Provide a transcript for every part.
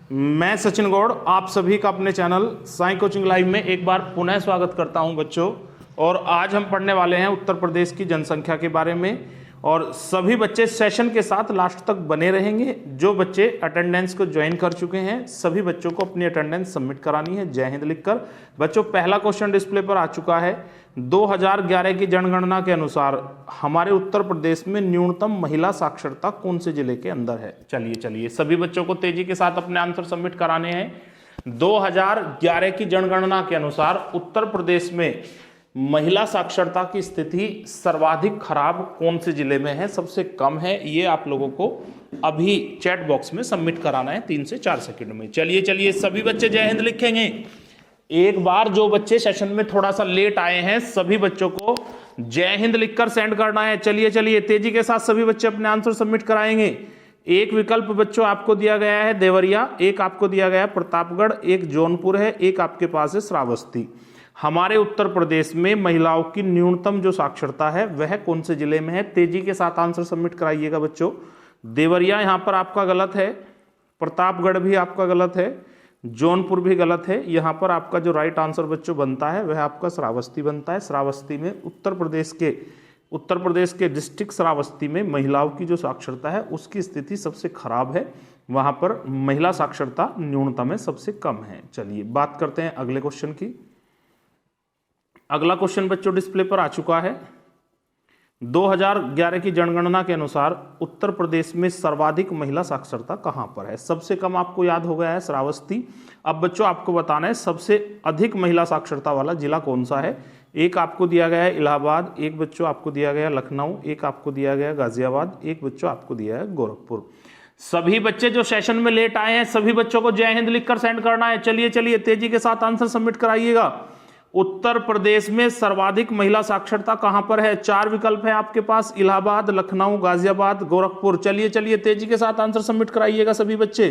मैं सचिन गौड़ आप सभी का अपने चैनल साई कोचिंग लाइव में एक बार पुनः स्वागत करता हूं बच्चों। और आज हम पढ़ने वाले हैं उत्तर प्रदेश की जनसंख्या के बारे में और सभी बच्चे सेशन के साथ लास्ट तक बने रहेंगे। जो बच्चे अटेंडेंस को ज्वाइन कर चुके हैं सभी बच्चों को अपनी अटेंडेंस सबमिट करानी है जय हिंद लिखकर। बच्चों पहला क्वेश्चन डिस्प्ले पर आ चुका है। 2011 की जनगणना के अनुसार हमारे उत्तर प्रदेश में न्यूनतम महिला साक्षरता कौन से जिले के अंदर है। चलिए सभी बच्चों को तेजी के साथ अपने आंसर सबमिट कराने हैं। 2011 की जनगणना के अनुसार उत्तर प्रदेश में महिला साक्षरता की स्थिति सर्वाधिक खराब कौन से जिले में है, सबसे कम है, ये आप लोगों को अभी चैट बॉक्स में सबमिट कराना है 3 से 4 सेकंड में। चलिए सभी बच्चे जय हिंद लिखेंगे। एक बार जो बच्चे सेशन में थोड़ा सा लेट आए हैं सभी बच्चों को जय हिंद लिखकर सेंड करना है। चलिए तेजी के साथ सभी बच्चे अपने आंसर सबमिट कराएंगे। एक विकल्प बच्चों आपको दिया गया है देवरिया, एक आपको दिया गया है प्रतापगढ़, एक जौनपुर है, एक आपके पास है श्रावस्ती। हमारे उत्तर प्रदेश में महिलाओं की न्यूनतम जो साक्षरता है वह कौन से जिले में है, तेजी के साथ आंसर सबमिट कराइएगा बच्चों। देवरिया यहां पर आपका गलत है, प्रतापगढ़ भी आपका गलत है, जौनपुर भी गलत है। यहां पर आपका जो राइट आंसर बच्चों बनता है वह आपका श्रावस्ती बनता है। श्रावस्ती में उत्तर प्रदेश के डिस्ट्रिक्ट श्रावस्ती में महिलाओं की जो साक्षरता है उसकी स्थिति सबसे खराब है। वहां पर महिला साक्षरता न्यूनतम है, सबसे कम है। चलिए बात करते हैं अगले क्वेश्चन की। अगला क्वेश्चन बच्चों डिस्प्ले पर आ चुका है। 2011 की जनगणना के अनुसार उत्तर प्रदेश में सर्वाधिक महिला साक्षरता कहां पर है। सबसे कम आपको याद हो गया है श्रावस्ती। अब बच्चों आपको बताना है सबसे अधिक महिला साक्षरता वाला जिला कौन सा है। एक आपको दिया गया है इलाहाबाद, एक बच्चों आपको दिया गया लखनऊ, एक आपको दिया गया गाजियाबाद, एक बच्चों आपको दिया है गोरखपुर। सभी बच्चे जो सेशन में लेट आए हैं सभी बच्चों को जय हिंद लिखकर सेंड करना है। चलिए तेजी के साथ आंसर सबमिट कराइएगा। उत्तर प्रदेश में सर्वाधिक महिला साक्षरता कहां पर है। 4 विकल्प है आपके पास, इलाहाबाद, लखनऊ, गाजियाबाद, गोरखपुर। चलिए तेजी के साथ आंसर सबमिट कराइएगा सभी बच्चे।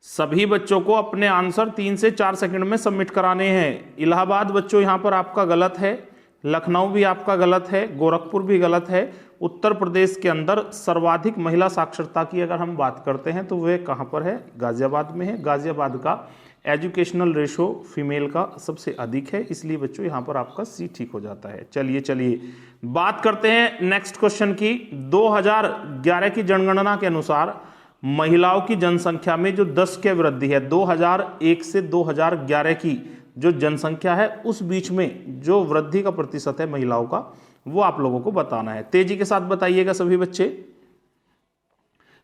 सभी बच्चों को अपने आंसर 3 से 4 सेकंड में सबमिट कराने हैं। इलाहाबाद बच्चों यहां पर आपका गलत है, लखनऊ भी आपका गलत है, गोरखपुर भी गलत है। उत्तर प्रदेश के अंदर सर्वाधिक महिला साक्षरता की अगर हम बात करते हैं तो वह कहां पर है, गाजियाबाद में है। गाजियाबाद का एजुकेशनल रेशो फीमेल का सबसे अधिक है, इसलिए बच्चों यहां पर आपका सी ठीक हो जाता है। चलिए बात करते हैं नेक्स्ट क्वेश्चन की। 2011 की जनगणना के अनुसार महिलाओं की जनसंख्या में जो 10 के वृद्धि है, 2001 से 2011 की जो जनसंख्या है उस बीच में जो वृद्धि का प्रतिशत है महिलाओं का वो आप लोगों को बताना है। तेजी के साथ बताइएगा सभी बच्चे।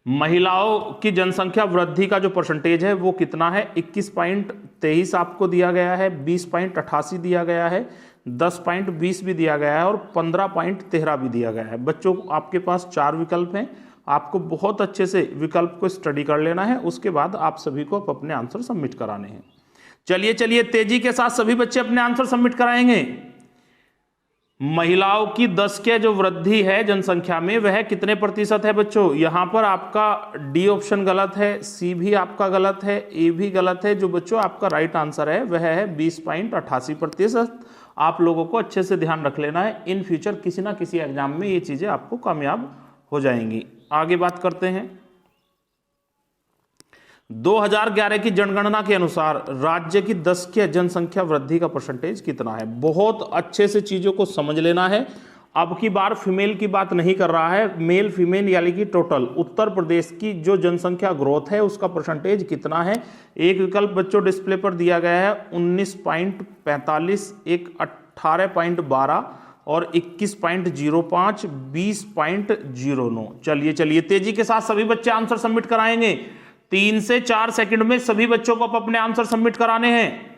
महिलाओं की जनसंख्या वृद्धि का जो परसेंटेज है वो कितना है। 21.23 आपको दिया गया है, 20.88 दिया गया है, 10.20 भी दिया गया है और 15.13 भी दिया गया है। बच्चों आपके पास 4 विकल्प हैं, आपको बहुत अच्छे से विकल्प को स्टडी कर लेना है, उसके बाद आप सभी को अपने आंसर सबमिट कराने हैं। चलिए तेजी के साथ सभी बच्चे अपने आंसर सबमिट कराएंगे। महिलाओं की 10 के जो वृद्धि है जनसंख्या में वह कितने प्रतिशत है बच्चों। यहां पर आपका डी ऑप्शन गलत है, सी भी आपका गलत है, ए भी गलत है। जो बच्चों आपका राइट आंसर है वह है 20.88%। आप लोगों को अच्छे से ध्यान रख लेना है, इन फ्यूचर किसी ना किसी एग्जाम में ये चीजें आपको कामयाब हो जाएंगी। आगे बात करते हैं। 2011 की जनगणना के अनुसार राज्य की 10 के जनसंख्या वृद्धि का परसेंटेज कितना है। बहुत अच्छे से चीजों को समझ लेना है। अब की बार फीमेल की बात नहीं कर रहा है, मेल फीमेल यानी कि टोटल उत्तर प्रदेश की जो जनसंख्या ग्रोथ है उसका परसेंटेज कितना है। एक विकल्प बच्चों डिस्प्ले पर दिया गया है 19.45, एक 18.12 और 21.05, 20.09। चलिए तेजी के साथ सभी बच्चे आंसर सबमिट कराएंगे। 3 से 4 सेकंड में सभी बच्चों को अपने आंसर सबमिट कराने हैं।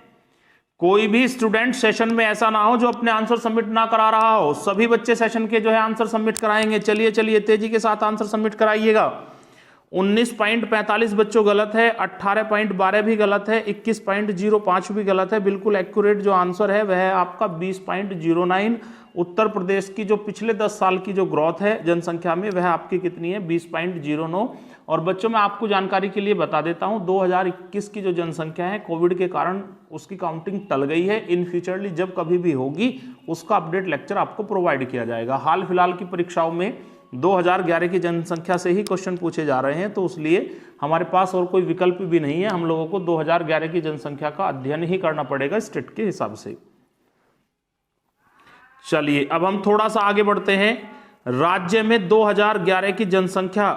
कोई भी स्टूडेंट सेशन में ऐसा ना हो जो अपने आंसर सबमिट ना करा रहा हो। सभी बच्चे सेशन के जो है आंसर सबमिट कराएंगे। चलिए तेजी के साथ आंसर सबमिट कराइएगा। 19.45 बच्चों गलत है, 18.12 भी गलत है, 21.05 भी गलत है। बिल्कुल एक्यूरेट जो आंसर है वह है आपका 20.09। उत्तर प्रदेश की जो पिछले 10 साल की जो ग्रोथ है जनसंख्या में वह आपकी कितनी है, 20.09। और बच्चों मैं आपको जानकारी के लिए बता देता हूं 2021 की जो जनसंख्या है कोविड के कारण उसकी काउंटिंग टल गई है। इन फ्यूचरली जब कभी भी होगी उसका अपडेट लेक्चर आपको प्रोवाइड किया जाएगा। हाल फिलहाल की परीक्षाओं में 2011 की जनसंख्या से ही क्वेश्चन पूछे जा रहे हैं, तो इसलिए हमारे पास और कोई विकल्प भी नहीं है, हम लोगों को 2011 की जनसंख्या का अध्ययन ही करना पड़ेगा स्टेट के हिसाब से। चलिए अब हम थोड़ा सा आगे बढ़ते हैं। राज्य में 2011 की जनसंख्या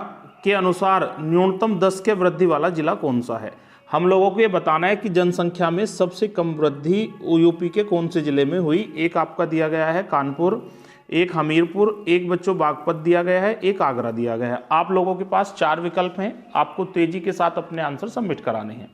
के अनुसार न्यूनतम 10 के वृद्धि वाला जिला कौन सा है। हम लोगों को ये बताना है कि जनसंख्या में सबसे कम वृद्धि यूपी के कौन से जिले में हुई। एक आपका दिया गया है कानपुर, एक हमीरपुर, एक बच्चों बागपत दिया गया है, एक आगरा दिया गया है। आप लोगों के पास 4 विकल्प हैं, आपको तेजी के साथ अपने आंसर सबमिट कराने हैं।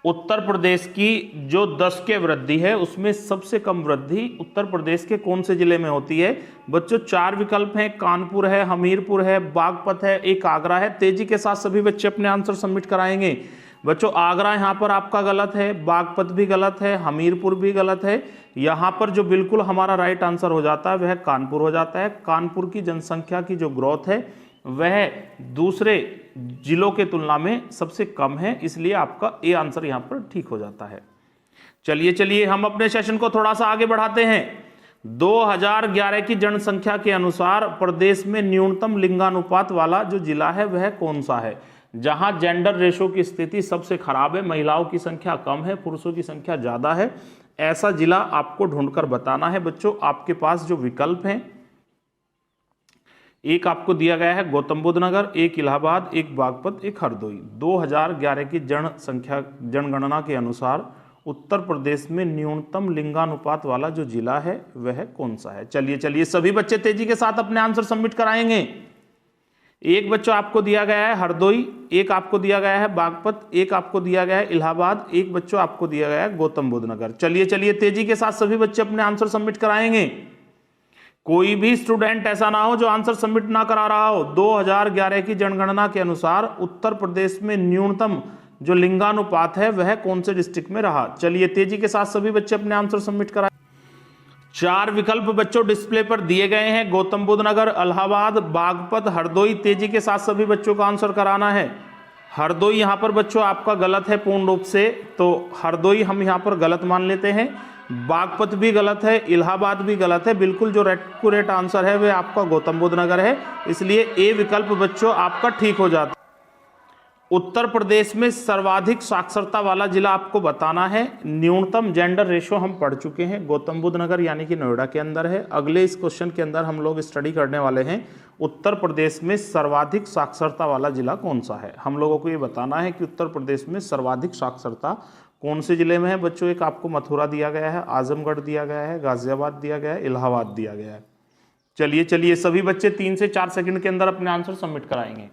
उत्तर प्रदेश की जो 10 के वृद्धि है उसमें सबसे कम वृद्धि उत्तर प्रदेश के कौन से जिले में होती है। बच्चों 4 विकल्प हैं, कानपुर है, हमीरपुर है, बागपत है, एक आगरा है। तेजी के साथ सभी बच्चे अपने आंसर सबमिट कराएंगे। बच्चों आगरा यहाँ पर आपका गलत है, बागपत भी गलत है, हमीरपुर भी गलत है। यहाँ पर जो बिल्कुल हमारा राइट आंसर हो जाता है वह कानपुर हो जाता है। कानपुर की जनसंख्या की जो ग्रोथ है वह दूसरे जिलों के तुलना में सबसे कम है, इसलिए आपका ए आंसर यहाँ पर ठीक हो जाता है। चलिए हम अपने सेशन को थोड़ा सा आगे बढ़ाते हैं। 2011 की जनसंख्या के अनुसार प्रदेश में न्यूनतम लिंगानुपात वाला जो जिला है वह कौन सा है। जहां जेंडर रेशो की स्थिति सबसे खराब है, महिलाओं की संख्या कम है, पुरुषों की संख्या ज्यादा है, ऐसा जिला आपको ढूंढकर बताना है। बच्चों आपके पास जो विकल्प हैं, एक आपको दिया गया है गौतम बुद्ध नगर, एक इलाहाबाद, एक बागपत, एक हरदोई। 2011 की जनगणना के अनुसार उत्तर प्रदेश में न्यूनतम लिंगानुपात वाला जो जिला है वह कौन सा है। चलिए सभी बच्चे तेजी के साथ अपने आंसर सबमिट कराएंगे। एक बच्चा आपको दिया गया है हरदोई, एक आपको दिया गया है बागपत, एक आपको दिया गया है इलाहाबाद, एक बच्चों आपको दिया गया है गौतम बुद्ध नगर। चलिए तेजी के साथ सभी बच्चे अपने आंसर सबमिट कराएंगे। कोई भी स्टूडेंट ऐसा ना हो जो आंसर सबमिट ना करा रहा हो। 2011 की जनगणना के अनुसार उत्तर प्रदेश में न्यूनतम जो लिंगानुपात है वह कौन से डिस्ट्रिक्ट में रहा। चलिए तेजी के साथ सभी बच्चे अपने आंसर सबमिट कराएं। 4 विकल्प बच्चों डिस्प्ले पर दिए गए हैं, गौतम बुद्ध नगर, इलाहाबाद, बागपत, हरदोई। तेजी के साथ सभी बच्चों का आंसर कराना है। हरदोई यहाँ पर बच्चों आपका गलत है पूर्ण रूप से, तो हरदोई हम यहाँ पर गलत मान लेते हैं। बागपत भी गलत है, इलाहाबाद भी गलत है। बिल्कुल जो एक्यूरेट आंसर है वह आपका गौतम बुद्ध नगर है, इसलिए ए विकल्प बच्चों आपका ठीक हो जाता है। उत्तर प्रदेश में सर्वाधिक साक्षरता वाला जिला आपको बताना है। न्यूनतम जेंडर रेशो हम पढ़ चुके हैं, गौतम बुद्ध नगर यानी कि नोएडा के अंदर है। अगले इस क्वेश्चन के अंदर हम लोग स्टडी करने वाले हैं उत्तर प्रदेश में सर्वाधिक साक्षरता वाला जिला कौन सा है। हम लोगों को ये बताना है कि उत्तर प्रदेश में सर्वाधिक साक्षरता कौन से जिले में है। बच्चों एक आपको मथुरा दिया गया है, आजमगढ़ दिया गया है, गाजियाबाद दिया गया है, इलाहाबाद दिया गया है। चलिए सभी बच्चे 3 से 4 सेकंड के अंदर अपने आंसर सबमिट कराएंगे।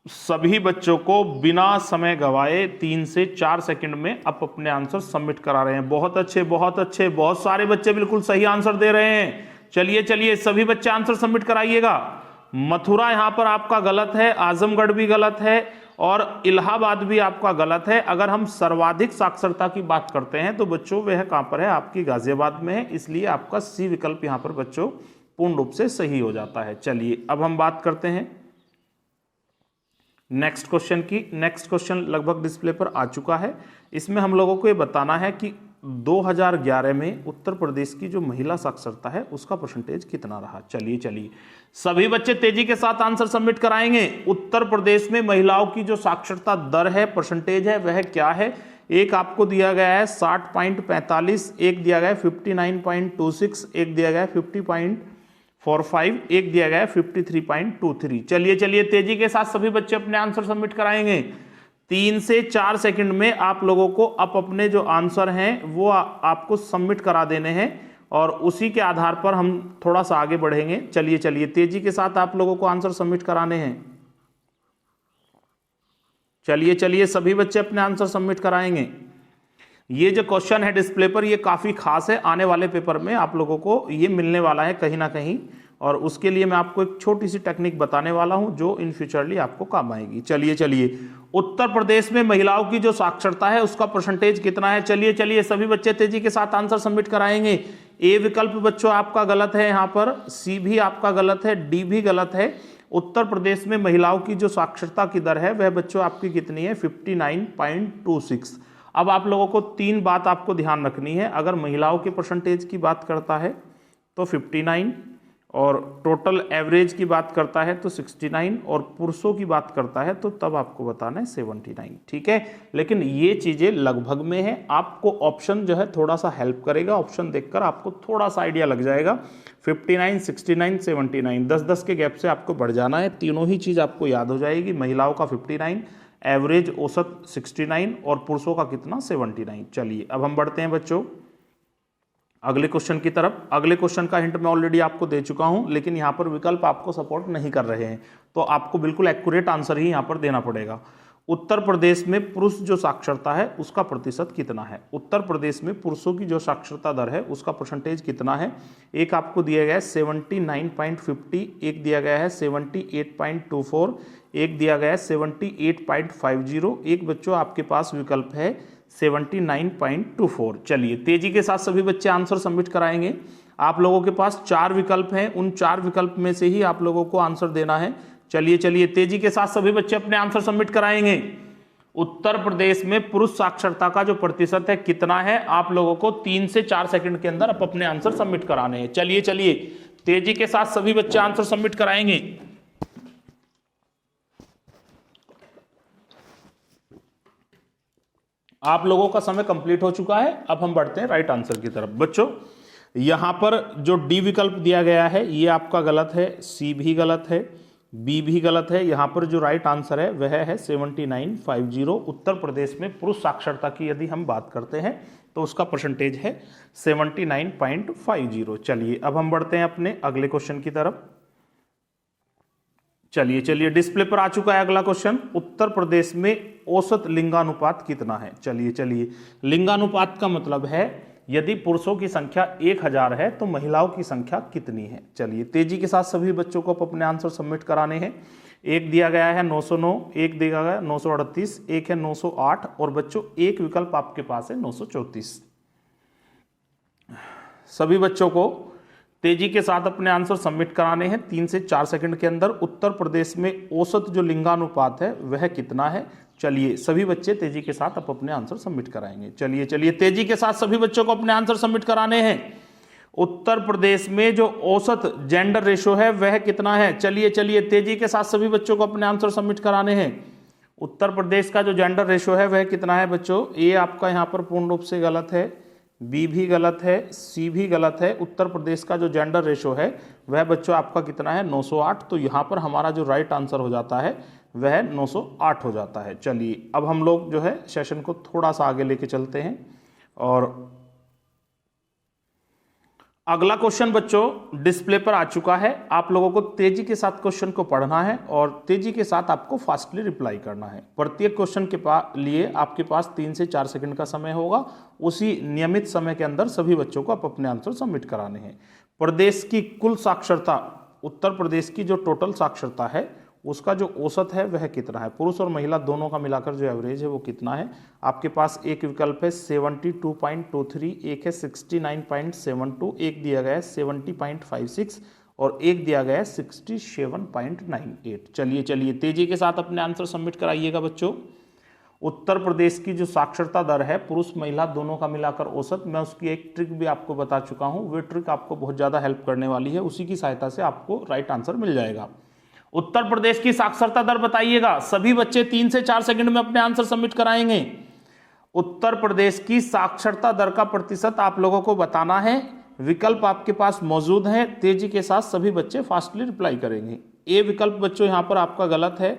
सभी बच्चों को बिना समय गवाए 3 से 4 सेकंड में आप अपने आंसर सबमिट करा रहे हैं। बहुत अच्छे, बहुत सारे बच्चे बिल्कुल सही आंसर दे रहे हैं। चलिए सभी बच्चे आंसर सबमिट कराइएगा। मथुरा यहां पर आपका गलत है, आजमगढ़ भी गलत है और इलाहाबाद भी आपका गलत है। अगर हम सर्वाधिक साक्षरता की बात करते हैं तो बच्चों वह कहां पर है, आपकी गाजियाबाद में है, इसलिए आपका सी विकल्प यहां पर बच्चों पूर्ण रूप से सही हो जाता है। चलिए अब हम बात करते हैं नेक्स्ट क्वेश्चन की। नेक्स्ट क्वेश्चन लगभग डिस्प्ले पर आ चुका है। इसमें हम लोगों को ये बताना है कि 2011 में उत्तर प्रदेश की जो महिला साक्षरता है उसका परसेंटेज कितना रहा। चलिए सभी बच्चे तेजी के साथ आंसर सबमिट कराएंगे। उत्तर प्रदेश में महिलाओं की जो साक्षरता दर है, परसेंटेज है, वह क्या है। एक आपको दिया गया है 60.45, एक दिया गया है 59.26, एक दिया गया है 50.45, एक दिया गया है 53.23। चलिए तेजी के साथ सभी बच्चे अपने आंसर सबमिट कराएंगे। 3 से 4 सेकंड में आप लोगों को अपने जो आंसर हैं वो आपको सबमिट करा देने हैं और उसी के आधार पर हम थोड़ा सा आगे बढ़ेंगे। चलिए तेजी के साथ आप लोगों को आंसर सबमिट कराने हैं। चलिए सभी बच्चे अपने आंसर सबमिट कराएंगे। ये जो क्वेश्चन है डिस्प्ले पर ये काफी खास है, आने वाले पेपर में आप लोगों को ये मिलने वाला है कहीं ना कहीं, और उसके लिए मैं आपको एक छोटी सी टेक्निक बताने वाला हूं जो इन फ्यूचरली आपको काम आएगी। चलिए उत्तर प्रदेश में महिलाओं की जो साक्षरता है उसका परसेंटेज कितना है। चलिए सभी बच्चे तेजी के साथ आंसर सबमिट कराएंगे। ए विकल्प बच्चों आपका गलत है, यहाँ पर सी भी आपका गलत है, डी भी गलत है। उत्तर प्रदेश में महिलाओं की जो साक्षरता की दर है वह बच्चों आपकी कितनी है, 59.26। अब आप लोगों को 3 बात आपको ध्यान रखनी है। अगर महिलाओं के परसेंटेज की बात करता है तो 59, और टोटल एवरेज की बात करता है तो 69 और पुरुषों की बात करता है तो तब आपको बताना है 79। ठीक है, लेकिन ये चीज़ें लगभग में है, आपको ऑप्शन जो है थोड़ा सा हेल्प करेगा, ऑप्शन देखकर आपको थोड़ा सा आइडिया लग जाएगा। 59, 69, 79, 10-10 के गैप से आपको बढ़ जाना है, तीनों ही चीज़ आपको याद हो जाएगी। महिलाओं का 59, एवरेज औसत 69 और पुरुषों का कितना 79। चलिए अब हम बढ़ते हैं बच्चों अगले क्वेश्चन की तरफ। अगले क्वेश्चन का हिंट मैं ऑलरेडी आपको दे चुका हूं, लेकिन यहां पर विकल्प आपको सपोर्ट नहीं कर रहे हैं, तो आपको बिल्कुल एक्यूरेट आंसर ही यहां पर देना पड़ेगा। उत्तर प्रदेश में पुरुष जो साक्षरता है उसका प्रतिशत कितना है? उत्तर प्रदेश में पुरुषों की जो साक्षरता दर है उसका परसेंटेज कितना है? एक आपको दिया गया है 79.50, एक दिया गया है 78.24, एक दिया गया है 78.50, एक बच्चों आपके पास विकल्प है 79.24। चलिए तेजी के साथ सभी बच्चे आंसर सबमिट कराएंगे। आप लोगों के पास 4 विकल्प हैं, उन 4 विकल्प में से ही आप लोगों को आंसर देना है। चलिए तेजी के साथ सभी बच्चे अपने आंसर सबमिट कराएंगे। उत्तर प्रदेश में पुरुष साक्षरता का जो प्रतिशत है कितना है? आप लोगों को 3 से 4 सेकंड के अंदर अपने आंसर सबमिट कराने हैं। चलिए तेजी के साथ सभी बच्चे आंसर सबमिट कराएंगे। आप लोगों का समय कंप्लीट हो चुका है, अब हम बढ़ते हैं राइट आंसर की तरफ। बच्चों यहां पर जो डी विकल्प दिया गया है ये आपका गलत है, सी भी गलत है, बी भी गलत है। यहां पर जो राइट आंसर है वह है 7950। उत्तर प्रदेश में पुरुष साक्षरता की यदि हम बात करते हैं तो उसका परसेंटेज है 79.50। चलिए अब हम बढ़ते हैं अपने अगले क्वेश्चन की तरफ। चलिए डिस्प्ले पर आ चुका है अगला क्वेश्चन। उत्तर प्रदेश में औसत लिंगानुपात कितना है? चलिए लिंगानुपात का मतलब है यदि पुरुषों की संख्या 1000 है तो महिलाओं की संख्या कितनी है? चलिए तेजी के साथ सभी बच्चों को अपने आंसर सबमिट कराने हैं। एक दिया गया है 909, एक दिया गया है 938, एक है 908 और बच्चों एक विकल्प आपके पास है 934। सभी बच्चों को तेजी के साथ अपने आंसर सबमिट कराने हैं 3 से 4 सेकंड के अंदर। उत्तर प्रदेश में औसत जो लिंगानुपात है वह कितना है? चलिए सभी बच्चे तेजी के साथ अपने आंसर सबमिट कराएंगे। चलिए तेजी के साथ सभी बच्चों को अपने आंसर सबमिट कराने हैं। उत्तर प्रदेश में जो औसत जेंडर रेशो है वह कितना है? चलिए तेजी के साथ सभी बच्चों को अपने आंसर सबमिट कराने हैं। उत्तर प्रदेश का जो जेंडर रेशो है वह कितना है बच्चों? ए आपका यहाँ पर पूर्ण रूप से गलत है, बी भी गलत है, सी भी गलत है। उत्तर प्रदेश का जो जेंडर रेशो है वह बच्चों आपका कितना है? 908। तो यहाँ पर हमारा जो राइट आंसर हो जाता है वह 908 हो जाता है। चलिए अब हम लोग जो है सेशन को थोड़ा सा आगे लेके चलते हैं और अगला क्वेश्चन बच्चों डिस्प्ले पर आ चुका है। आप लोगों को तेजी के साथ क्वेश्चन को पढ़ना है और तेजी के साथ आपको फास्टली रिप्लाई करना है। प्रत्येक क्वेश्चन के लिए आपके पास 3 से 4 सेकंड का समय होगा। उसी नियमित समय के अंदर सभी बच्चों को आप अपने आंसर सबमिट कराने हैं। प्रदेश की कुल साक्षरता, उत्तर प्रदेश की जो टोटल साक्षरता है उसका जो औसत है वह कितना है? पुरुष और महिला दोनों का मिलाकर जो एवरेज है वो कितना है? आपके पास एक विकल्प है 72.23, एक है 69.72, एक दिया गया है 70.56 और एक दिया गया है 67.98। चलिए तेजी के साथ अपने आंसर सबमिट कराइएगा बच्चों। उत्तर प्रदेश की जो साक्षरता दर है पुरुष महिला दोनों का मिलाकर औसत, मैं उसकी एक ट्रिक भी आपको बता चुका हूं, वो ट्रिक आपको बहुत ज़्यादा हेल्प करने वाली है, उसी की सहायता से आपको राइट आंसर मिल जाएगा। उत्तर प्रदेश की साक्षरता दर बताइएगा। सभी बच्चे 3 से 4 सेकंड में अपने आंसर सबमिट कराएंगे। उत्तर प्रदेश की साक्षरता दर का प्रतिशत आप लोगों को बताना है। विकल्प आपके पास मौजूद हैं, तेजी के साथ सभी बच्चे फास्टली रिप्लाई करेंगे। ए विकल्प बच्चों यहां पर आपका गलत है,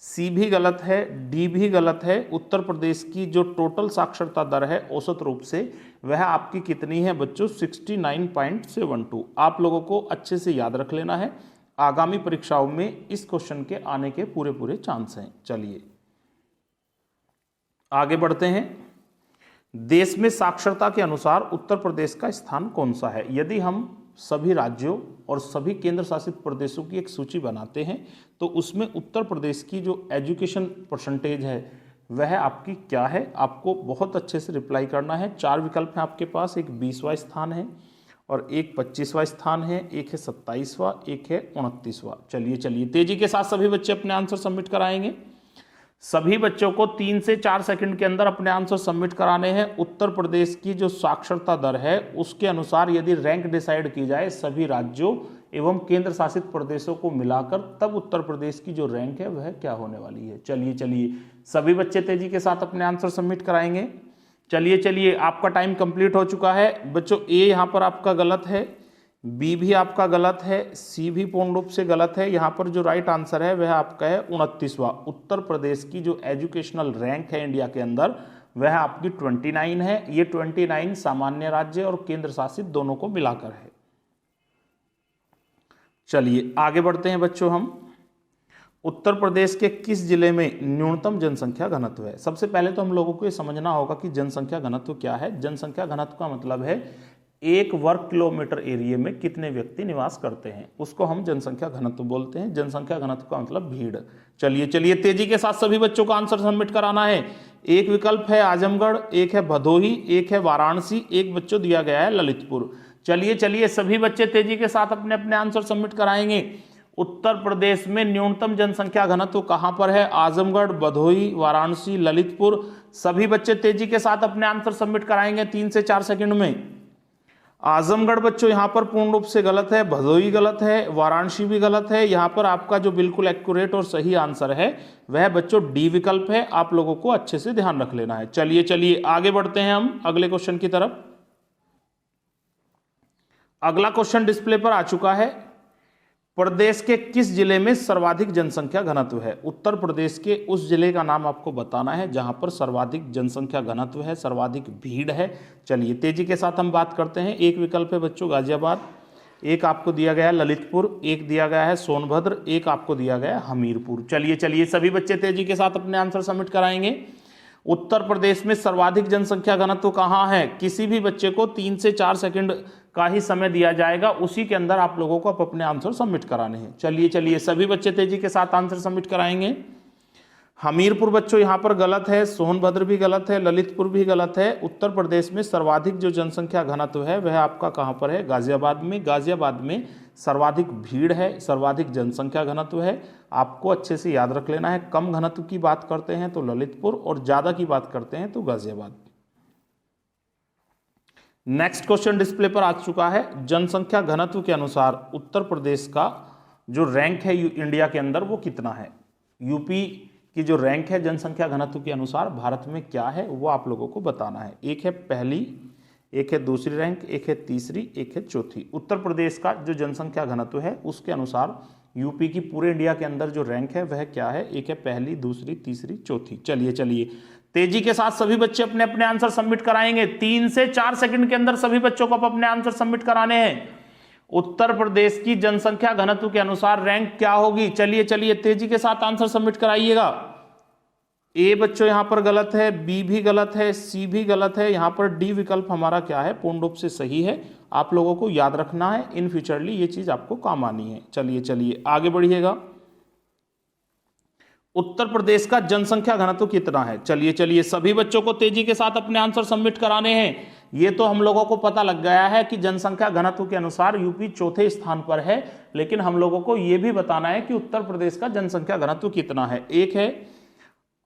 सी भी गलत है, डी भी गलत है। उत्तर प्रदेश की जो टोटल साक्षरता दर है औसत रूप से वह आपकी कितनी है बच्चों? 69.72। आप लोगों को अच्छे से याद रख लेना है, आगामी परीक्षाओं में इस क्वेश्चन के आने के पूरे चांस हैं। चलिए आगे बढ़ते हैं। देश में साक्षरता के अनुसार उत्तर प्रदेश का स्थान कौन सा है? यदि हम सभी राज्यों और सभी केंद्र शासित प्रदेशों की एक सूची बनाते हैं तो उसमें उत्तर प्रदेश की जो एजुकेशन परसेंटेज है वह आपकी क्या है? आपको बहुत अच्छे से रिप्लाई करना है। 4 विकल्प हैं आपके पास, एक 20वां स्थान है और एक 25वां स्थान है, एक है 27वां, एक है 29वां। चलिए तेजी के साथ सभी बच्चे अपने आंसर सबमिट कराएंगे। सभी बच्चों को 3 से 4 सेकंड के अंदर अपने आंसर सबमिट कराने हैं। उत्तर प्रदेश की जो साक्षरता दर है उसके अनुसार यदि रैंक डिसाइड की जाए सभी राज्यों एवं केंद्र शासित प्रदेशों को मिलाकर तब उत्तर प्रदेश की जो रैंक है वह क्या होने वाली है। चलिए सभी बच्चे तेजी के साथ अपने आंसर सबमिट कराएंगे। चलिए आपका टाइम कंप्लीट हो चुका है बच्चों। ए यहाँ पर आपका गलत है, बी भी आपका गलत है, सी भी पूर्ण रूप से गलत है। यहाँ पर जो राइट आंसर है वह आपका है 29वां। उत्तर प्रदेश की जो एजुकेशनल रैंक है इंडिया के अंदर वह आपकी 29 है। ये 29 सामान्य राज्य और केंद्र शासित दोनों को मिलाकर है। चलिए आगे बढ़ते हैं बच्चों। हम उत्तर प्रदेश के किस जिले में न्यूनतम जनसंख्या घनत्व है। सबसे पहले तो हम लोगों को ये समझना होगा कि जनसंख्या घनत्व क्या है। जनसंख्या घनत्व का मतलब है 1 वर्ग किलोमीटर एरिया में कितने व्यक्ति निवास करते हैं, उसको हम जनसंख्या घनत्व बोलते हैं। जनसंख्या घनत्व का मतलब भीड़। चलिए तेजी के साथ सभी बच्चों को आंसर सबमिट कराना है। एक विकल्प है आजमगढ़, एक है भदोही, एक है वाराणसी, एक बच्चों दिया गया है ललितपुर। चलिए सभी बच्चे तेजी के साथ अपने अपने आंसर सबमिट कराएंगे। उत्तर प्रदेश में न्यूनतम जनसंख्या घनत्व कहां पर है? आजमगढ़, भदोही, वाराणसी, ललितपुर। सभी बच्चे तेजी के साथ अपने आंसर सबमिट कराएंगे 3 से 4 सेकंड में। आजमगढ़ बच्चों यहां पर पूर्ण रूप से गलत है, भदोही गलत है, वाराणसी भी गलत है। यहां पर आपका जो बिल्कुल एक्यूरेट और सही आंसर है वह बच्चों डी विकल्प है। आप लोगों को अच्छे से ध्यान रख लेना है। चलिए आगे बढ़ते हैं हम अगले क्वेश्चन की तरफ। अगला क्वेश्चन डिस्प्ले पर आ चुका है। प्रदेश के किस जिले में सर्वाधिक जनसंख्या घनत्व है? उत्तर प्रदेश के उस जिले का नाम आपको बताना है जहां पर सर्वाधिक जनसंख्या घनत्व है, सर्वाधिक भीड़ है। चलिए तेजी के साथ हम बात करते हैं। एक विकल्प है बच्चों गाजियाबाद, एक आपको दिया गया है ललितपुर, एक दिया गया है सोनभद्र, एक आपको दिया गया है हमीरपुर। चलिए सभी बच्चे तेजी के साथ अपने आंसर सबमिट कराएंगे। उत्तर प्रदेश में सर्वाधिक जनसंख्या घनत्व कहां है? किसी भी बच्चे को 3 से 4 सेकंड का ही समय दिया जाएगा, उसी के अंदर आप लोगों को अपने आंसर सबमिट कराने हैं। चलिए सभी बच्चे तेजी के साथ आंसर सबमिट कराएंगे। हमीरपुर बच्चों यहां पर गलत है, सोनभद्र भी गलत है, ललितपुर भी गलत है। उत्तर प्रदेश में सर्वाधिक जो जनसंख्या घनत्व है वह आपका कहां पर है? गाजियाबाद में। गाजियाबाद में सर्वाधिक भीड़ है, सर्वाधिक जनसंख्या घनत्व है। आपको अच्छे से याद रख लेना है। कम घनत्व की बात करते हैं तो ललितपुर और ज्यादा की बात करते हैं तो गाजियाबाद। नेक्स्ट क्वेश्चन डिस्प्ले पर आ चुका है। जनसंख्या घनत्व के अनुसार उत्तर प्रदेश का जो रैंक है इंडिया के अंदर वो कितना है? यूपी की जो रैंक है जनसंख्या घनत्व के अनुसार भारत में क्या है वो आप लोगों को बताना है। एक है पहली, एक है दूसरी रैंक, एक है तीसरी, एक है चौथी। उत्तर प्रदेश का जो जनसंख्या घनत्व है उसके अनुसार यूपी की पूरे इंडिया के अंदर जो रैंक है वह क्या है? एक है पहली, दूसरी, तीसरी, चौथी। चलिए तेजी के साथ सभी बच्चे अपने अपने आंसर सबमिट कराएंगे। 3 से 4 सेकंड के अंदर सभी बच्चों को अपने आंसर सबमिट कराने हैं। उत्तर प्रदेश की जनसंख्या घनत्व के अनुसार रैंक क्या होगी? चलिए तेजी के साथ आंसर सबमिट कराइएगा। ए बच्चों यहां पर गलत है, बी भी गलत है, सी भी गलत है। यहां पर डी विकल्प हमारा क्या है? पूर्ण रूप से सही है। आप लोगों को याद रखना है, इन फ्यूचरली ये चीज आपको काम आनी है। चलिए आगे बढ़िएगा। उत्तर प्रदेश का जनसंख्या घनत्व कितना है? चलिए सभी बच्चों को तेजी के साथ अपने आंसर सबमिट कराने हैं। ये तो हम लोगों को पता लग गया है कि जनसंख्या घनत्व के अनुसार यूपी चौथे स्थान पर है, लेकिन हम लोगों को यह भी बताना है कि उत्तर प्रदेश का जनसंख्या घनत्व कितना है। एक है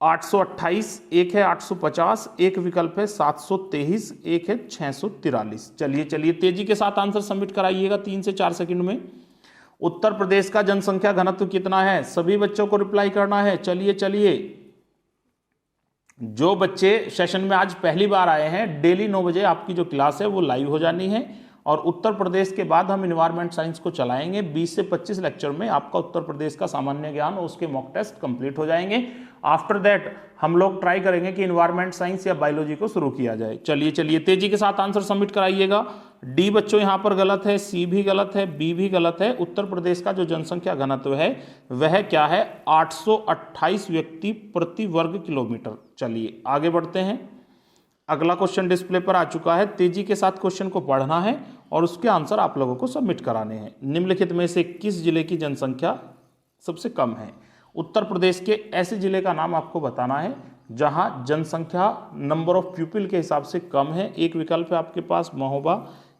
828, एक है 850, एक विकल्प है 723, एक है 643। चलिए तेजी के साथ आंसर सबमिट कराइएगा 3 से 4 सेकंड में। उत्तर प्रदेश का जनसंख्या घनत्व कितना है? सभी बच्चों को रिप्लाई करना है। चलिए जो बच्चे सेशन में आज पहली बार आए हैं, डेली 9 बजे आपकी जो क्लास है वो लाइव हो जानी है और उत्तर प्रदेश के बाद हम इन्वायरमेंट साइंस को चलाएंगे। 20 से 25 लेक्चर में आपका उत्तर प्रदेश का सामान्य ज्ञान और उसके मॉक टेस्ट कंप्लीट हो जाएंगे। आफ्टर दैट हम लोग ट्राई करेंगे कि इन्वायरमेंट साइंस या बायोलॉजी को शुरू किया जाए। चलिए तेजी के साथ आंसर सबमिट कराइएगा। डी बच्चों यहां पर गलत है, सी भी गलत है, बी भी गलत है। उत्तर प्रदेश का जो जनसंख्या घनत्व है वह क्या है? 828 व्यक्ति प्रति वर्ग किलोमीटर। चलिए आगे बढ़ते हैं। अगला क्वेश्चन डिस्प्ले पर आ चुका है। तेजी के साथ क्वेश्चन को पढ़ना है और उसके आंसर आप लोगों को सबमिट कराने हैं। निम्नलिखित में से किस जिले की जनसंख्या सबसे कम है? उत्तर प्रदेश के ऐसे जिले का नाम आपको बताना है जहां जनसंख्या नंबर ऑफ पीपल के हिसाब से कम है। एक विकल्प है आपके पास महोबा,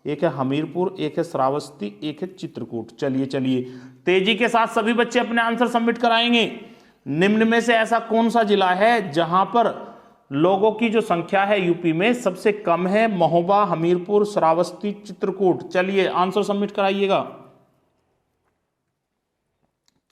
एक है हमीरपुर, एक है श्रावस्ती, एक है चित्रकूट। चलिए तेजी के साथ सभी बच्चे अपने आंसर सबमिट कराएंगे। निम्न में से ऐसा कौन सा जिला है जहां पर लोगों की जो संख्या है यूपी में सबसे कम है? महोबा, हमीरपुर, श्रावस्ती, चित्रकूट। चलिए आंसर सबमिट कराइएगा।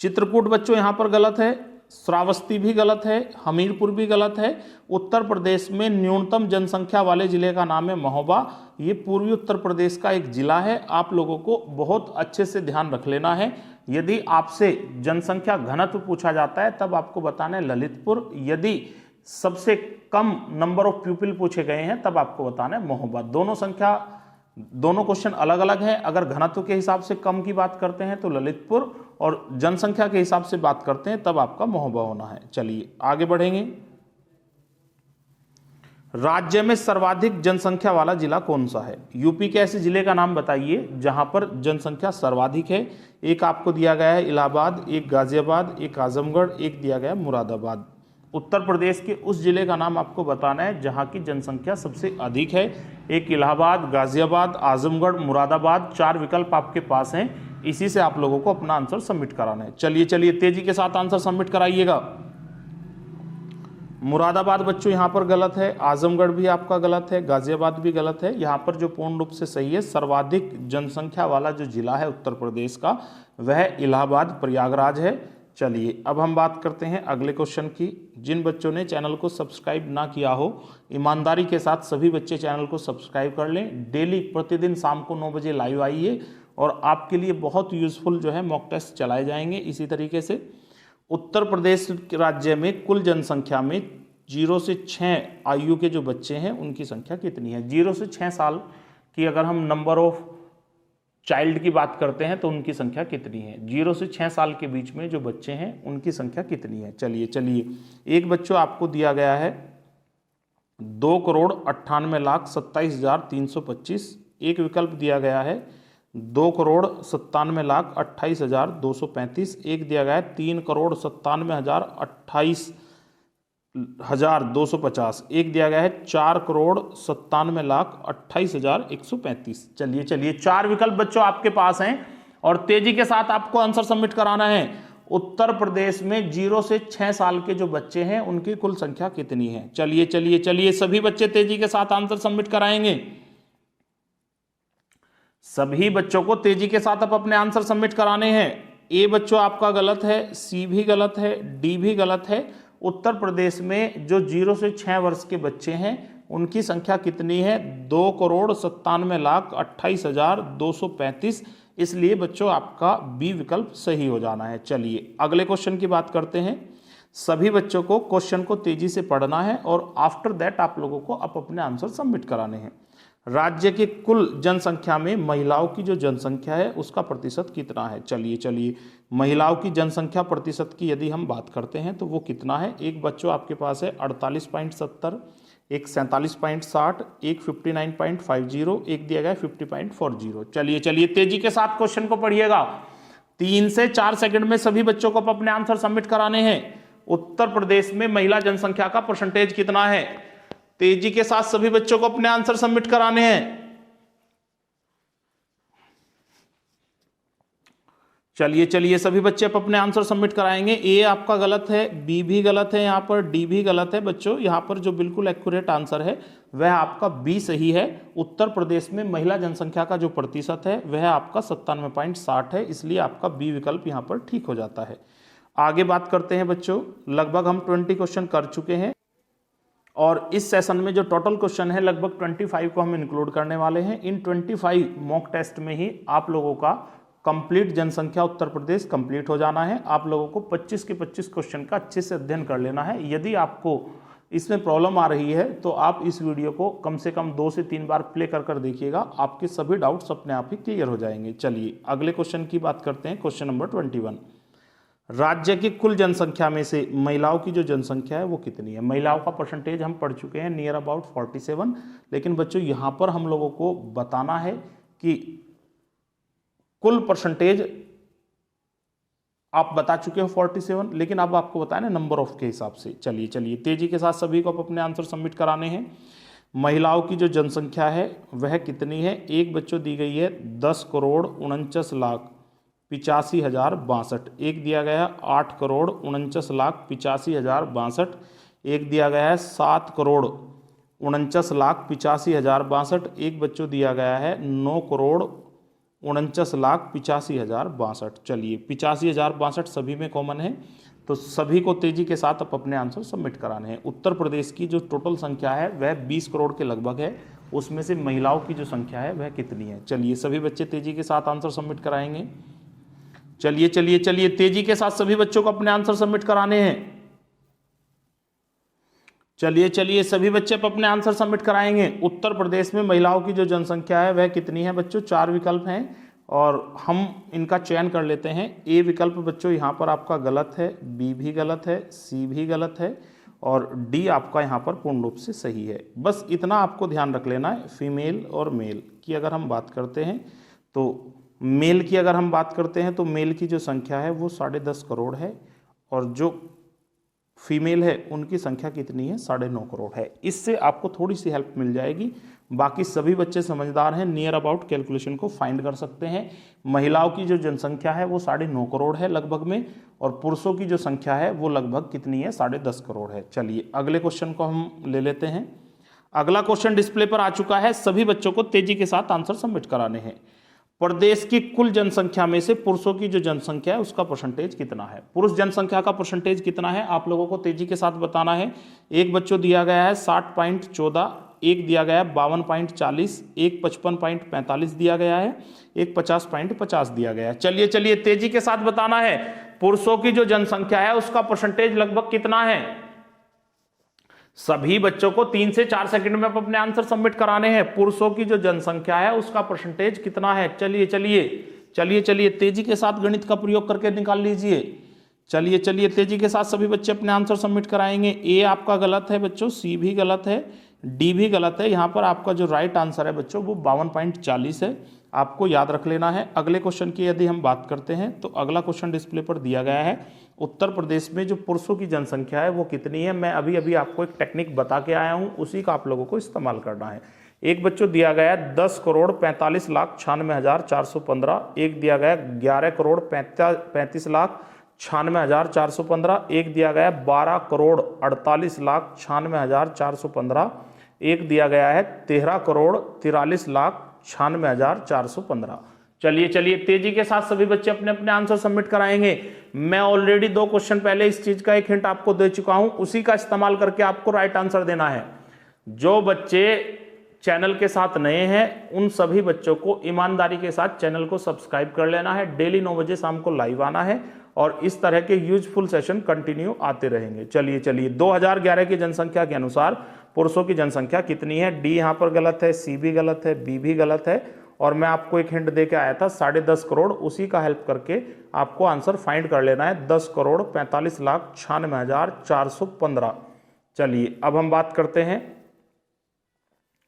चित्रकूट बच्चों यहाँ पर गलत है, श्रावस्ती भी गलत है, हमीरपुर भी गलत है। उत्तर प्रदेश में न्यूनतम जनसंख्या वाले जिले का नाम है महोबा। ये पूर्वी उत्तर प्रदेश का एक जिला है। आप लोगों को बहुत अच्छे से ध्यान रख लेना है। यदि आपसे जनसंख्या घनत्व पूछा जाता है तब आपको बताना है ललितपुर। यदि सबसे कम नंबर ऑफ पीपल पूछे गए हैं तब आपको बताना है महोबा। दोनों क्वेश्चन अलग अलग हैं। अगर घनत्व के हिसाब से कम की बात करते हैं तो ललितपुर, और जनसंख्या के हिसाब से बात करते हैं तब आपका महोबा होना है। चलिए आगे बढ़ेंगे। राज्य में सर्वाधिक जनसंख्या वाला जिला कौन सा है? यूपी के ऐसे जिले का नाम बताइए जहां पर जनसंख्या सर्वाधिक है। एक आपको दिया गया है इलाहाबाद, एक गाजियाबाद, एक आजमगढ़, एक दिया गया है मुरादाबाद। उत्तर प्रदेश के उस जिले का नाम आपको बताना है जहां की जनसंख्या सबसे अधिक है। एक इलाहाबाद, गाजियाबाद, आजमगढ़, मुरादाबाद, 4 विकल्प आपके पास हैं। इसी से आप लोगों को अपना आंसर सबमिट कराना है। चलिए तेजी के साथ आंसर सबमिट कराइएगा। मुरादाबाद बच्चों यहाँ पर गलत है, आजमगढ़ भी आपका गलत है, गाजियाबाद भी गलत है। यहाँ पर जो पूर्ण रूप से सही है, सर्वाधिक जनसंख्या वाला जो जिला है उत्तर प्रदेश का वह इलाहाबाद प्रयागराज है। चलिए अब हम बात करते हैं अगले क्वेश्चन की। जिन बच्चों ने चैनल को सब्सक्राइब ना किया हो, ईमानदारी के साथ सभी बच्चे चैनल को सब्सक्राइब कर लें। डेली प्रतिदिन शाम को 9 बजे लाइव आइए और आपके लिए बहुत यूजफुल जो है मॉक टेस्ट चलाए जाएंगे। इसी तरीके से उत्तर प्रदेश राज्य में कुल जनसंख्या में 0 से 6 आयु के जो बच्चे हैं उनकी संख्या कितनी है? 0 से 6 साल की अगर हम नंबर ऑफ चाइल्ड की बात करते हैं तो उनकी संख्या कितनी है? 0 से 6 साल के बीच में जो बच्चे हैं उनकी संख्या कितनी है? चलिए एक बच्चों आपको दिया गया है 2,98,27,325। एक विकल्प दिया गया है 2,97,28,235। एक दिया गया है 3,97,28,250। एक दिया गया है 4,97,28,135। चलिए 4 विकल्प बच्चों आपके पास हैं और तेजी के साथ आपको आंसर सबमिट कराना है। उत्तर प्रदेश में 0 से 6 साल के जो बच्चे हैं उनकी कुल संख्या कितनी है? चलिए सभी बच्चे तेजी के साथ आंसर सबमिट कराएंगे। सभी बच्चों को तेजी के साथ अब अपने आंसर सबमिट कराने हैं। ए बच्चों आपका गलत है, सी भी गलत है, डी भी गलत है। उत्तर प्रदेश में जो 0 से 6 वर्ष के बच्चे हैं उनकी संख्या कितनी है? 2,97,28,235। इसलिए बच्चों आपका बी विकल्प सही हो जाना है। चलिए अगले क्वेश्चन की बात करते हैं। सभी बच्चों को क्वेश्चन को तेजी से पढ़ना है और आफ्टर दैट आप लोगों को अपने आंसर सबमिट कराने हैं। राज्य की कुल जनसंख्या में महिलाओं की जो जनसंख्या है उसका प्रतिशत कितना है? चलिए महिलाओं की जनसंख्या प्रतिशत की यदि हम बात करते हैं तो वो कितना है? एक बच्चों आपके पास है 48.70, एक 47.60, एक 59.50, एक दिया गया 50.40। चलिए तेजी के साथ क्वेश्चन को पढ़िएगा। 3 से 4 सेकंड में सभी बच्चों को अपने आंसर सबमिट कराने हैं। उत्तर प्रदेश में महिला जनसंख्या का परसेंटेज कितना है? तेजी के साथ सभी बच्चों को अपने आंसर सबमिट कराने हैं। चलिए सभी बच्चे अपने आंसर सबमिट कराएंगे। ए आपका गलत है, बी भी गलत है, यहाँ पर डी भी गलत है। बच्चों यहाँ पर जो बिल्कुल एक्यूरेट आंसर है वह आपका बी सही है। उत्तर प्रदेश में महिला जनसंख्या का जो प्रतिशत है वह आपका 97.60 है। इसलिए आपका बी विकल्प यहाँ पर ठीक हो जाता है। आगे बात करते हैं बच्चों। लगभग हम 20 क्वेश्चन कर चुके हैं और इस सेशन में जो टोटल क्वेश्चन है लगभग 25 को हम इंक्लूड करने वाले हैं। इन 25 मॉक टेस्ट में ही आप लोगों का कंप्लीट जनसंख्या उत्तर प्रदेश कंप्लीट हो जाना है। आप लोगों को 25 के 25 क्वेश्चन का अच्छे से अध्ययन कर लेना है। यदि आपको इसमें प्रॉब्लम आ रही है तो आप इस वीडियो को कम से कम 2 से 3 बार प्ले कर देखिएगा, आपके सभी डाउट्स अपने आप ही क्लियर हो जाएंगे। चलिए अगले क्वेश्चन की बात करते हैं। Question number 21। राज्य की कुल जनसंख्या में से महिलाओं की जो जनसंख्या है वो कितनी है? महिलाओं का परसेंटेज हम पढ़ चुके हैं नियर अबाउट 47। लेकिन बच्चों यहाँ पर हम लोगों को बताना है कि कुल परसेंटेज आप बता चुके हो 47, लेकिन अब आपको बताया ना नंबर ऑफ के हिसाब से। चलिए तेजी के साथ सभी को अपने आंसर सबमिट कराने हैं। महिलाओं की जो जनसंख्या है वह कितनी है? एक बच्चों दी गई है 10,49,85,062। एक दिया गया 8,49,85,062। एक दिया गया है 7,49,85,062। एक बच्चों दिया गया है 9,49,85,062। 49,85,062। चलिए 85,062 सभी में कॉमन है, तो सभी को तेजी के साथ अब अपने आंसर सबमिट कराने हैं। उत्तर प्रदेश की जो टोटल संख्या है वह 20 करोड़ के लगभग है, उसमें से महिलाओं की जो संख्या है वह कितनी है। चलिए सभी बच्चे तेजी के साथ आंसर सबमिट कराएंगे। चलिए चलिए चलिए तेजी के साथ सभी बच्चों को अपने आंसर सबमिट कराने हैं। चलिए चलिए सभी बच्चे अपने आंसर सबमिट कराएंगे। उत्तर प्रदेश में महिलाओं की जो जनसंख्या है वह कितनी है बच्चों। 4 विकल्प हैं और हम इनका चयन कर लेते हैं। ए विकल्प बच्चों यहाँ पर आपका गलत है, बी भी गलत है, सी भी गलत है और डी आपका यहाँ पर पूर्ण रूप से सही है। बस इतना आपको ध्यान रख लेना है। फीमेल और मेल की अगर हम बात करते हैं तो मेल की अगर हम बात करते हैं तो मेल की जो संख्या है वो 10.5 करोड़ है और जो फीमेल है उनकी संख्या कितनी है, 9.5 करोड़ है। इससे आपको थोड़ी सी हेल्प मिल जाएगी। बाकी सभी बच्चे समझदार हैं, नियर अबाउट कैलकुलेशन को फाइंड कर सकते हैं। महिलाओं की जो जनसंख्या है वो 9.5 करोड़ है लगभग में, और पुरुषों की जो संख्या है वो लगभग कितनी है, 10.5 करोड़ है। चलिए अगले क्वेश्चन को हम ले लेते हैं। अगला क्वेश्चन डिस्प्ले पर आ चुका है। सभी बच्चों को तेजी के साथ आंसर सबमिट कराने हैं। प्रदेश की कुल जनसंख्या में से पुरुषों की जो जनसंख्या है उसका परसेंटेज कितना है। पुरुष जनसंख्या का परसेंटेज कितना है आप लोगों को तेजी के साथ बताना है। एक बच्चों दिया गया है 60.14, एक दिया गया है 52.40, एक 55.45 दिया गया है, एक 50.50 दिया गया है। चलिए चलिए तेजी के साथ बताना है पुरुषों की जो जनसंख्या है उसका परसेंटेज लगभग कितना है। सभी बच्चों को 3 से 4 सेकंड में अपने आंसर सबमिट कराने हैं। पुरुषों की जो जनसंख्या है उसका परसेंटेज कितना है। चलिए चलिए चलिए चलिए तेजी के साथ गणित का प्रयोग करके निकाल लीजिए। चलिए चलिए तेजी के साथ सभी बच्चे अपने आंसर सबमिट कराएंगे। ए आपका गलत है बच्चों, सी भी गलत है, डी भी गलत है। यहाँ पर आपका जो राइट आंसर है बच्चों वो 52.40 है, आपको याद रख लेना है। अगले क्वेश्चन की यदि हम बात करते हैं तो अगला क्वेश्चन डिस्प्ले पर दिया गया है। उत्तर प्रदेश में जो पुरुषों की जनसंख्या है वो कितनी है। मैं अभी अभी आपको एक टेक्निक बता के आया हूँ, उसी का आप लोगों को इस्तेमाल करना है। एक बच्चों दिया गया है 10,45,96,415, एक दिया गया 11,35,96,415, एक दिया गया 12,48,96,415, एक दिया गया है 13,43,96,415। चलिए चलिए तेजी के साथ सभी बच्चे अपने अपने आंसर सबमिट कराएंगे। मैं ऑलरेडी 2 क्वेश्चन पहले इस चीज का एक हिंट आपको दे चुका हूं, उसी का इस्तेमाल करके आपको राइट आंसर देना है। जो बच्चे चैनल के साथ नए हैं उन सभी बच्चों को ईमानदारी के साथ चैनल को सब्सक्राइब कर लेना है। डेली 9 बजे शाम को लाइव आना है और इस तरह के यूजफुल सेशन कंटिन्यू आते रहेंगे। चलिए चलिए 2011 की जनसंख्या के अनुसार पुरुषों की जनसंख्या कितनी है। डी यहाँ पर गलत है, सी भी गलत है, बी भी गलत है और मैं आपको एक हिंट दे के आया था 10.5 करोड़, उसी का हेल्प करके आपको आंसर फाइंड कर लेना है। 10,45,96,415। चलिए अब हम बात करते हैं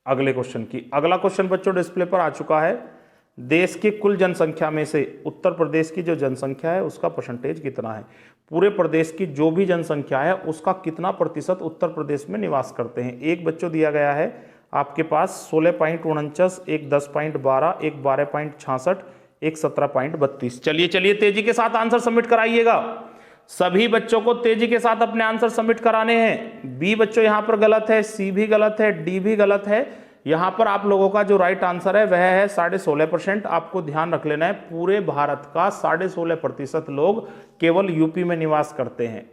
अगले क्वेश्चन की। अगला क्वेश्चन बच्चों डिस्प्ले पर आ चुका है। देश की कुल जनसंख्या में से उत्तर प्रदेश की जो जनसंख्या है उसका परसेंटेज कितना है। पूरे प्रदेश की जो भी जनसंख्या है उसका कितना प्रतिशत उत्तर प्रदेश में निवास करते हैं। एक बच्चों दिया गया है आपके पास 16.49, एक 10.12, एक 12.66, एक 17.32। चलिए चलिए तेजी के साथ आंसर सबमिट कराइएगा। सभी बच्चों को तेजी के साथ अपने आंसर सबमिट कराने हैं। बी बच्चों यहां पर गलत है, सी भी गलत है, डी भी गलत है। यहां पर आप लोगों का जो राइट आंसर है वह है 16.5%। आपको ध्यान रख लेना है पूरे भारत का 16.5% लोग केवल यूपी में निवास करते हैं।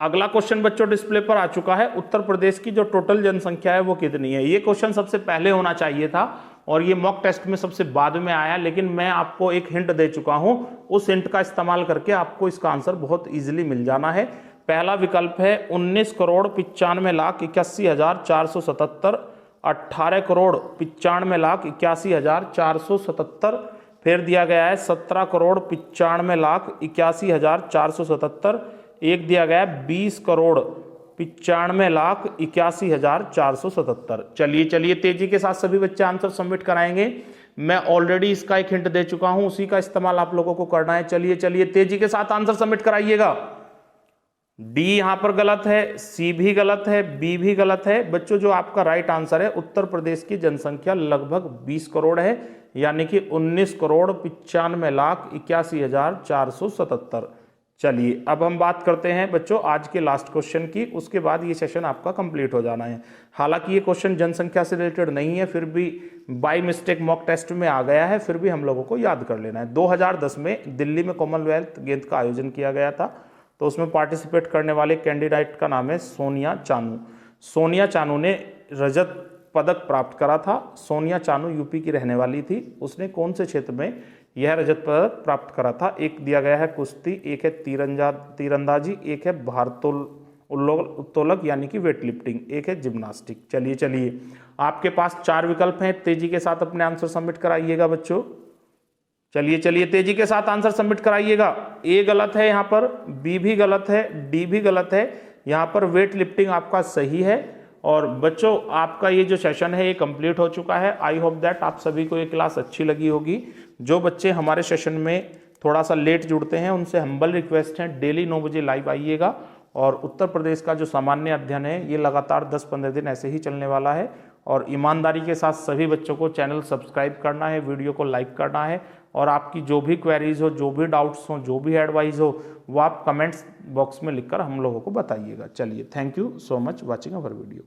अगला क्वेश्चन बच्चों डिस्प्ले पर आ चुका है। उत्तर प्रदेश की जो टोटल जनसंख्या है वो कितनी है। ये क्वेश्चन सबसे पहले होना चाहिए था और ये मॉक टेस्ट में सबसे बाद में आया, लेकिन मैं आपको एक हिंट दे चुका हूं, उस हिंट का इस्तेमाल करके आपको इसका आंसर बहुत इजीली मिल जाना है। पहला विकल्प है 19,95,81,477, 18,95,81,477, फिर दिया गया है 17,95,81,477, एक दिया गया 20,95,81,477। चलिए चलिए तेजी के साथ सभी बच्चे आंसर सबमिट कराएंगे। मैं ऑलरेडी इसका एक हिंट दे चुका हूं, उसी का इस्तेमाल आप लोगों को करना है। चलिए चलिए तेजी के साथ आंसर सबमिट कराइएगा। डी यहां पर गलत है, सी भी गलत है, बी भी गलत है। बच्चों जो आपका राइट आंसर है, उत्तर प्रदेश की जनसंख्या लगभग 20 करोड़ है, यानी कि 19,95,81,477। चलिए अब हम बात करते हैं बच्चों आज के लास्ट क्वेश्चन की, उसके बाद ये सेशन आपका कंप्लीट हो जाना है। हालांकि ये क्वेश्चन जनसंख्या से रिलेटेड नहीं है, फिर भी बाय मिस्टेक मॉक टेस्ट में आ गया है, फिर भी हम लोगों को याद कर लेना है। 2010 में दिल्ली में कॉमनवेल्थ गेम्स का आयोजन किया गया था, तो उसमें पार्टिसिपेट करने वाले कैंडिडेट का नाम है सोनिया चानू। सोनिया चानू ने रजत पदक प्राप्त करा था। सोनिया चानू यूपी की रहने वाली थी। उसने कौन से क्षेत्र में यह रजत पदक प्राप्त करा था? एक दिया गया है कुश्ती, एक है तीरंदाजी, एक है भारोत्तोलक यानी कि वेट लिफ्टिंग, एक है जिम्नास्टिक। चलिए आपके पास 4 विकल्प हैं, तेजी के साथ अपने आंसर सबमिट कराइएगा बच्चों। चलिए तेजी के साथ आंसर सबमिट कराइएगा। ए गलत है, यहाँ पर बी भी गलत है, डी भी गलत है, यहाँ पर वेट लिफ्टिंग आपका सही है। और बच्चों आपका ये जो सेशन है ये कंप्लीट हो चुका है। आई होप दैट आप सभी को ये क्लास अच्छी लगी होगी। जो बच्चे हमारे सेशन में थोड़ा सा लेट जुड़ते हैं उनसे हम्बल रिक्वेस्ट है, डेली 9 बजे लाइव आइएगा। और उत्तर प्रदेश का जो सामान्य अध्ययन है ये लगातार 10-15 दिन ऐसे ही चलने वाला है। और ईमानदारी के साथ सभी बच्चों को चैनल सब्सक्राइब करना है, वीडियो को लाइक करना है, और आपकी जो भी क्वेरीज हो, जो भी डाउट्स हो, जो भी एडवाइस हो, वो आप कमेंट्स बॉक्स में लिखकर हम लोगों को बताइएगा। चलिए, thank you so much watching our video.